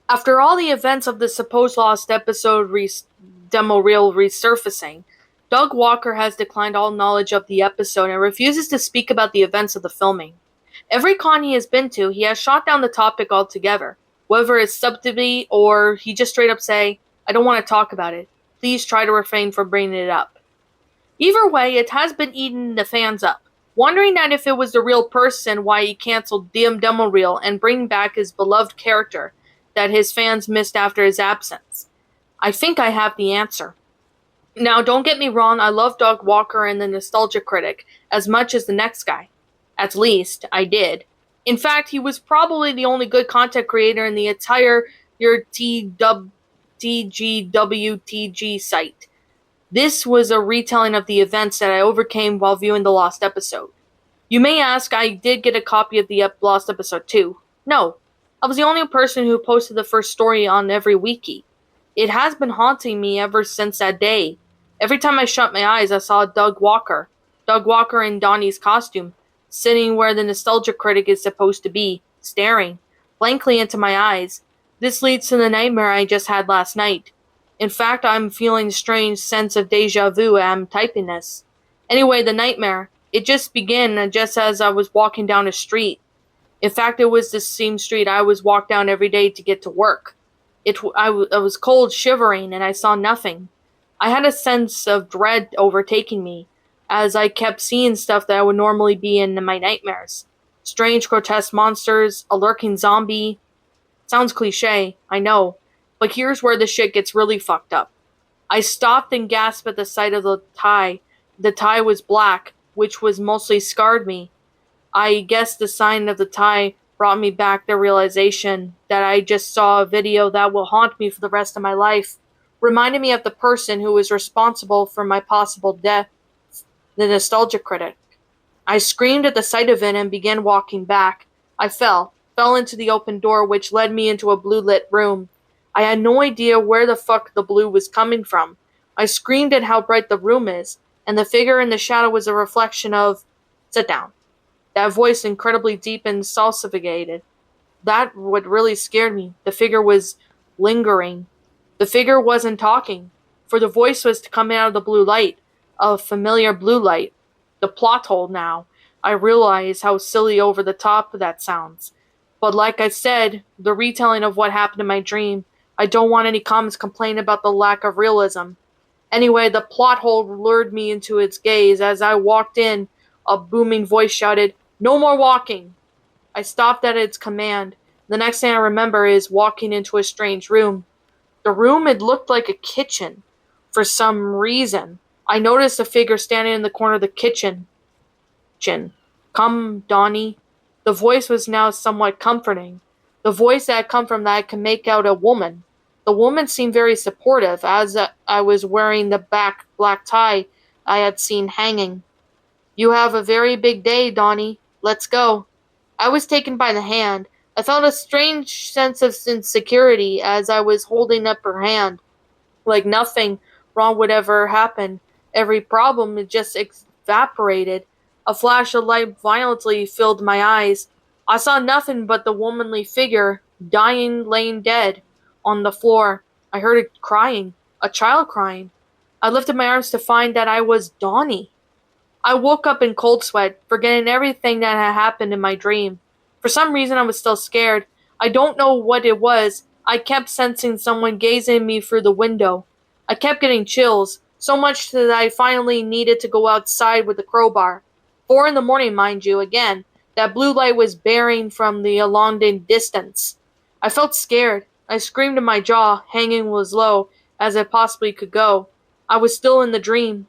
After all the events of the supposed lost episode demo reel resurfacing, Doug Walker has declined all knowledge of the episode and refuses to speak about the events of the filming. Every con he has been to, he has shot down the topic altogether, whether it's subtly or he just straight up say, "I don't want to talk about it. Please try to refrain from bringing it up." Either way, it has been eating the fans up, wondering that if it was the real person why he cancelled the demo reel and bring back his beloved character that his fans missed after his absence. I think I have the answer. Now, don't get me wrong, I love Doug Walker and the Nostalgia Critic as much as the next guy. At least, I did. In fact, he was probably the only good content creator in the entire your TGWTG site. This was a retelling of the events that I overcame while viewing the Lost episode. You may ask, I did get a copy of the Lost episode too. No, I was the only person who posted the first story on every wiki. It has been haunting me ever since that day. Every time I shut my eyes, I saw Doug Walker in Donnie's costume, sitting where the Nostalgia Critic is supposed to be, staring blankly into my eyes. This leads to the nightmare I just had last night. In fact, I'm feeling a strange sense of deja vu as I'm typing this. Anyway, the nightmare, it just began just as I was walking down a street. In fact, it was the same street I was walked down every day to get to work. I was cold, shivering, and I saw nothing. I had a sense of dread overtaking me, as I kept seeing stuff that would normally be in my nightmares. Strange, grotesque monsters, a lurking zombie. Sounds cliche, I know, but here's where the shit gets really fucked up. I stopped and gasped at the sight of the tie. The tie was black, which was mostly scarred me. I guess the sign of the tie brought me back the realization that I just saw a video that will haunt me for the rest of my life. Reminded me of the person who was responsible for my possible death, the Nostalgia Critic. I screamed at the sight of it and began walking back. I fell into the open door which led me into a blue-lit room. I had no idea where the fuck the blue was coming from. I screamed at how bright the room is, and the figure in the shadow was a reflection of, "Sit down." That voice incredibly deep and salsificated. That what really scared me. The figure was lingering. The figure wasn't talking, for the voice was coming out of the blue light, a familiar blue light. The plot hole now. I realize how silly over the top that sounds. But like I said, the retelling of what happened in my dream, I don't want any comments complaining about the lack of realism. Anyway, the plot hole lured me into its gaze. As I walked in, a booming voice shouted, "No more walking!" I stopped at its command. The next thing I remember is walking into a strange room. The room had looked like a kitchen. For some reason, I noticed a figure standing in the corner of the kitchen. "Come, Donnie." The voice was now somewhat comforting. The voice that had come from that I could make out a woman. The woman seemed very supportive, as I was wearing the black tie I had seen hanging. "You have a very big day, Donnie. Let's go." I was taken by the hand. I felt a strange sense of insecurity as I was holding up her hand. Like nothing wrong would ever happen. Every problem had just evaporated. A flash of light violently filled my eyes. I saw nothing but the womanly figure, dying, laying dead, on the floor. I heard it crying, a child crying. I lifted my arms to find that I was Donnie. I woke up in cold sweat, forgetting everything that had happened in my dream. For some reason I was still scared. I don't know what it was. I kept sensing someone gazing at me through the window. I kept getting chills, so much that I finally needed to go outside with the crowbar. 4 in the morning, mind you, again. That blue light was bearing from the elongated distance. I felt scared. I screamed in my jaw, hanging as low as I possibly could go. I was still in the dream.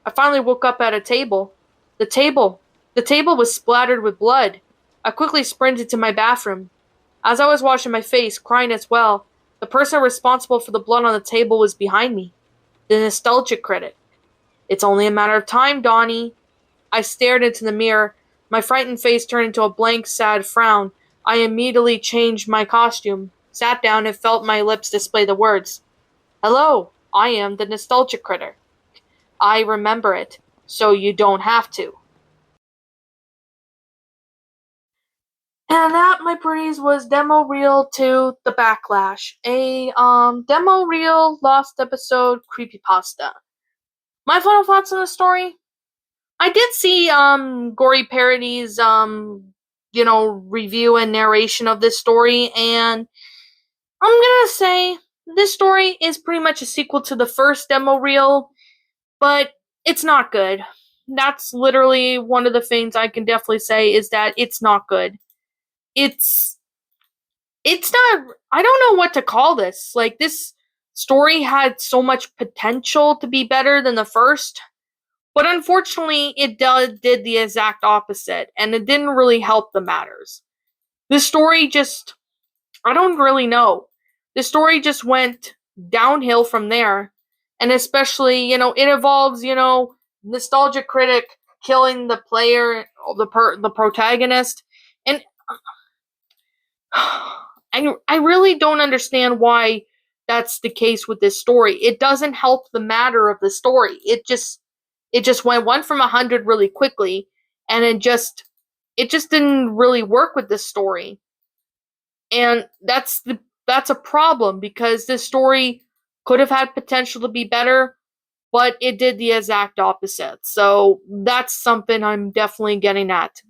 I finally woke up at a table. The table was splattered with blood. I quickly sprinted to my bathroom. As I was washing my face, crying as well, the person responsible for the blood on the table was behind me. The Nostalgia Critic. "It's only a matter of time, Donnie." I stared into the mirror. My frightened face turned into a blank, sad frown. I immediately changed my costume, sat down, and felt my lips display the words, "Hello, I am the Nostalgia Critic. I remember it, so you don't have to." And that, my pretties, was Demo Reel to The Backlash, a demo reel lost episode creepypasta. My final thoughts on the story? I did see Gory Parody's review and narration of this story, and I'm gonna say this story is pretty much a sequel to the first demo reel, but it's not good. That's literally one of the things I can definitely say is that it's not good. It's it's not, I don't know what to call this. Like, this story had so much potential to be better than the first, but unfortunately did the exact opposite, and it didn't really help the matters. The story just, I don't really know. The story just went downhill from there, and especially, it involves, nostalgia critic killing the player, the protagonist, and I really don't understand why that's the case with this story. It doesn't help the matter of the story. It just went 1 from 100 really quickly, and it just didn't really work with this story. And that's a problem, because this story could have had potential to be better, but it did the exact opposite. So that's something I'm definitely getting at.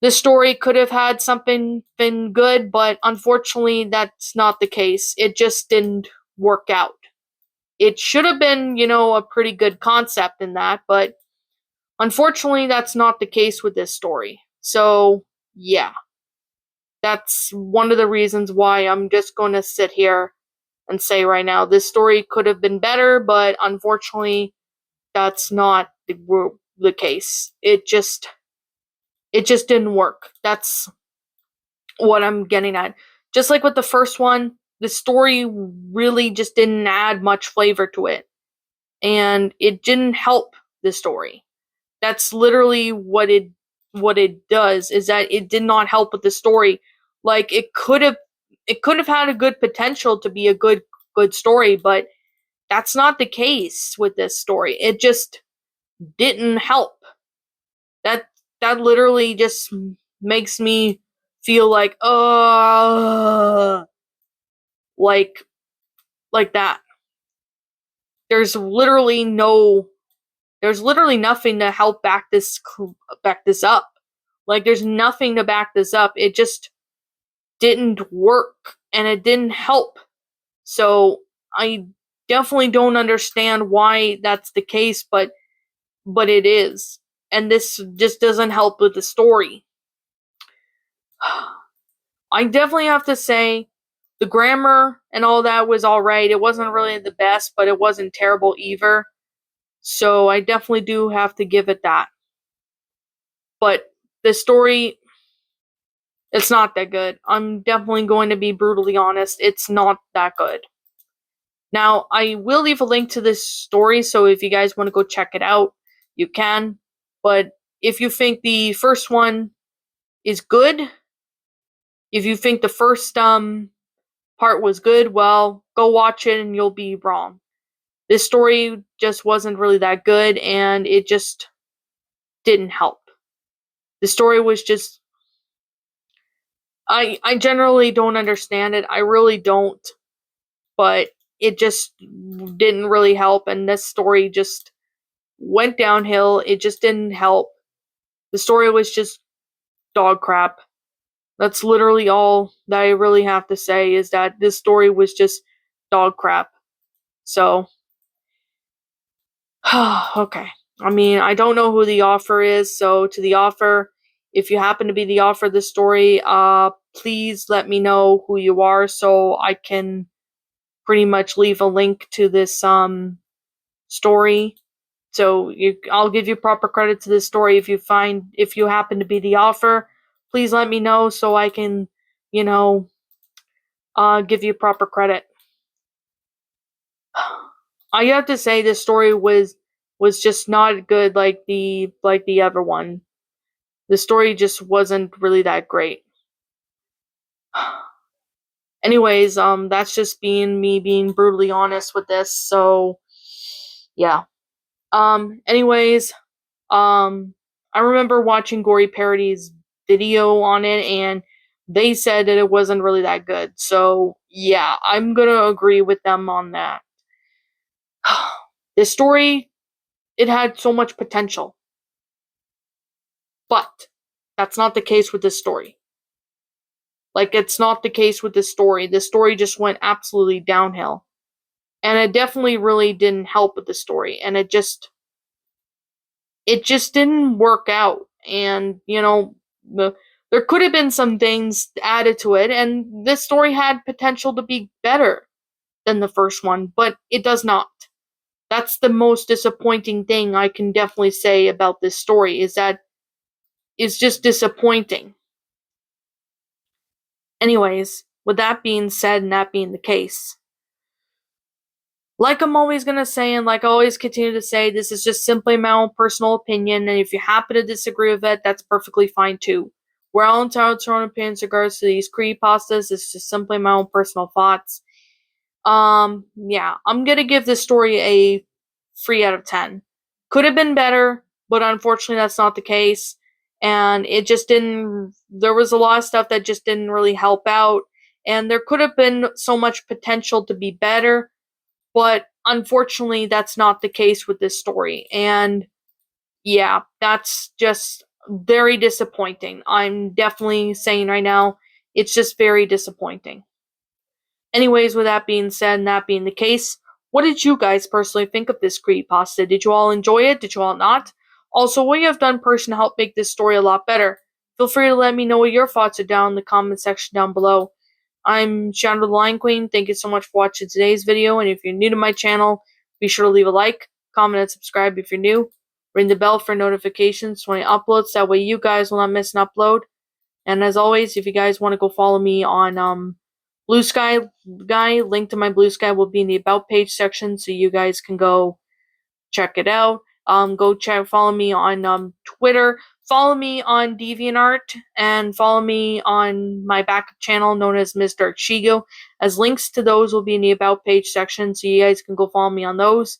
The story could have had something been good, but unfortunately that's not the case. It just didn't work out. It should have been, a pretty good concept in that, but unfortunately that's not the case with this story. So, yeah. That's one of the reasons why I'm just going to sit here and say right now this story could have been better, but unfortunately that's not the case. It just didn't work. That's what I'm getting at. Just like with the first one, the story really just didn't add much flavor to it, and it didn't help the story. That's literally what it does, is that it did not help with the story. Like, it could have had a good potential to be a good story, but that's not the case with this story. It just didn't help. That that literally just makes me feel like, like like that. There's literally no there's literally nothing to help back this up. Like, there's nothing to back this up. It just didn't work, and it didn't help. So I definitely don't understand why that's the case, but it is. And this just doesn't help with the story. I definitely have to say the grammar and all that was alright. It wasn't really the best, but it wasn't terrible either. So I definitely do have to give it that. But the story, it's not that good. I'm definitely going to be brutally honest. It's not that good. Now, I will leave a link to this story, so if you guys want to go check it out, you can. But if you think the first one is good, if you think the first part was good, well, go watch it and you'll be wrong. This story just wasn't really that good, and it just didn't help. The story was just, I generally don't understand it. I really don't. But it just didn't really help, and this story just went downhill. It just didn't help. The story was just dog crap. That's literally all that I really have to say, is that this story was just dog crap. So, okay. I mean, I don't know who the author is, so to the author, if you happen to be the author of this story, please let me know who you are, so I can pretty much leave a link to this story. So I'll give you proper credit to this story. If you happen to be the author, please let me know so I can, you know, give you proper credit. I have to say this story was just not good like the other one. The story just wasn't really that great. Anyways, that's just being brutally honest with this. So, yeah. Anyways, I remember watching Gory Parody's video on it, and they said that it wasn't really that good. So, yeah, I'm gonna agree with them on that. This story, it had so much potential. But that's not the case with this story. Like, it's not the case with this story. This story just went absolutely downhill. And it definitely really didn't help with the story. And it just didn't work out. And, there could have been some things added to it, and this story had potential to be better than the first one, but it does not. That's the most disappointing thing I can definitely say about this story, is that it's just disappointing. Anyways, with that being said and that being the case, like I'm always going to say, and like I always continue to say, this is just simply my own personal opinion, and if you happen to disagree with it, that's perfectly fine too. We're all entitled to our own opinions in regards to these creepypastas. It's just simply my own personal thoughts. Yeah, I'm gonna give this story a 3 out of 10. Could have been better, but unfortunately that's not the case. And it just didn't, there was a lot of stuff that just didn't really help out. And there could have been so much potential to be better, but unfortunately that's not the case with this story. And yeah, that's just very disappointing. I'm definitely saying right now, it's just very disappointing. Anyways, with that being said and that being the case, what did you guys personally think of this creepypasta? Did you all enjoy it? Did you all not? Also, what you have done personally to help make this story a lot better? Feel free to let me know what your thoughts are down in the comment section down below. I'm Shadow the Lion Queen. Thank you so much for watching today's video, and if you're new to my channel, be sure to leave a like, comment, and subscribe if you're new. Ring the bell for notifications when I upload, so that way you guys will not miss an upload. And as always, if you guys want to go follow me on Blue Sky, link to my Blue Sky will be in the About page section, so you guys can go check it out. Go follow me on Twitter, follow me on DeviantArt, and follow me on my backup channel known as Mr. Chigo, as links to those will be in the About page section, so you guys can go follow me on those.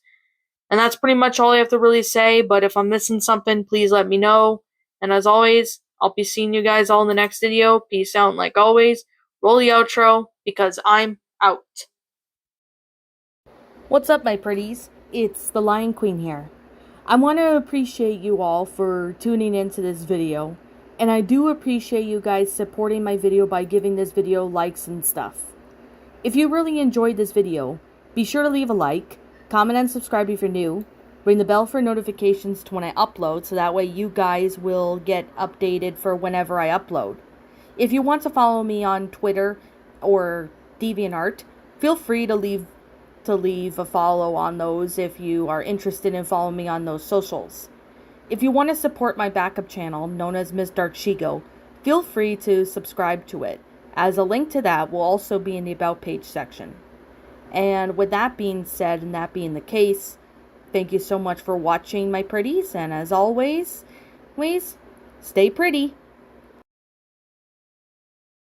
And that's pretty much all I have to really say, but if I'm missing something, please let me know. And as always, I'll be seeing you guys all in the next video. Peace out, and like always, roll the outro, because I'm out. What's up, my pretties? It's the Lion Queen here. I want to appreciate you all for tuning into this video, and I do appreciate you guys supporting my video by giving this video likes and stuff. If you really enjoyed this video, be sure to leave a like, comment and subscribe if you're new, ring the bell for notifications to when I upload, so that way you guys will get updated for whenever I upload. If you want to follow me on Twitter or DeviantArt, feel free to leave a follow on those if you are interested in following me on those socials. If you want to support my backup channel known as Ms. Dark Shigo, feel free to subscribe to it, as a link to that will also be in the About page section. And with that being said and that being the case, thank you so much for watching, my pretties, and as always, stay pretty.